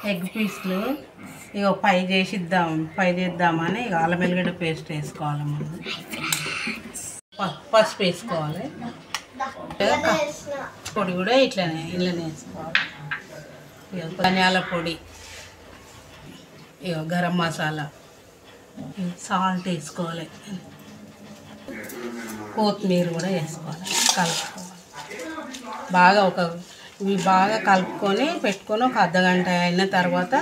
Egg పీస్లు ఇక fry చేద్దామని ఇక అల్లం వెల్లిగడ్డ పేస్ట్ వేసుకోవాలి. ముందు పసుపు వేసుకోవాలి. పొడి కూడా ఇట్లనే వేసుకోవాలి. ఇక ధనియాల పొడి, ఇక గరం మసాలా, సాల్ట్ వేసుకోవాలి. కొత్తిమీర కూడా వేసుకోవాలి. కలుపుకోవాలి బాగా. ఇవి బాగా కలుపుకొని పెట్టుకొని ఒక అర్ధగంట అయిన తర్వాత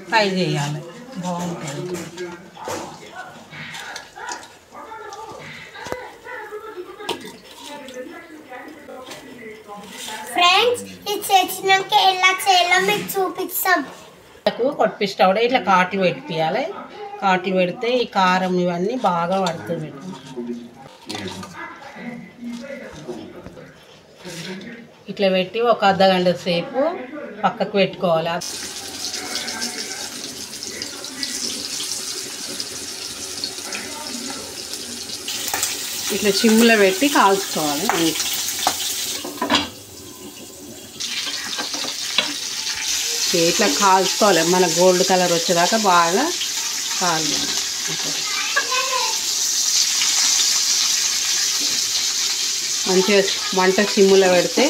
ఫ్రై చేయాలి. బాగుంటుంది. ఫ్రెండ్స్ ఇది చేసినాక ఎలా చేయాలో మీకు చూపిస్తాం. కొట్టిస్తాడు ఇట్లా కాట్లు పెట్టియాలి. కాట్లు పెడితే ఈ కారం ఇవన్నీ బాగా పడుతుంది. ఇట్లా పెట్టి ఒక అర్ధగంట సేపు పక్కకు పెట్టుకోవాలి. ఇట్లా చిమ్ములో పెట్టి కాల్చుకోవాలి. ఇట్లా కాల్చుకోవాలి. మన గోల్డ్ కలర్ వచ్చేదాకా బాగా కావాలి. మంచిగా మంట సిమ్ములో పెడితే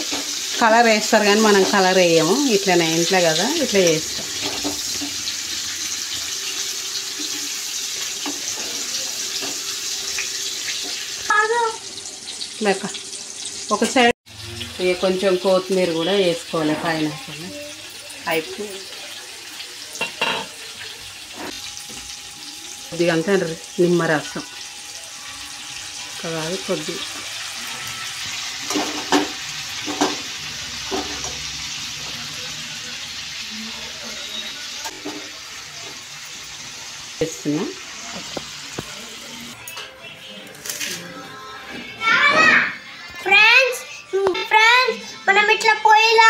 కలర్ వేస్తారు కానీ మనం కలర్ వేయము. ఇట్లనే ఇంట్లో కదా ఇట్లా చేస్తాం. లేక ఒక సైడ్ ఇక కొంచెం కొత్తిమీర కూడా వేసుకోవాలి పైన. అయిపోయి కొద్దిగా అంతా నిమ్మరసం కాదు కొద్దిగా వేస్తున్నా. ఫ్రెండ్స్ మనం ఇట్లా పొయ్యిలా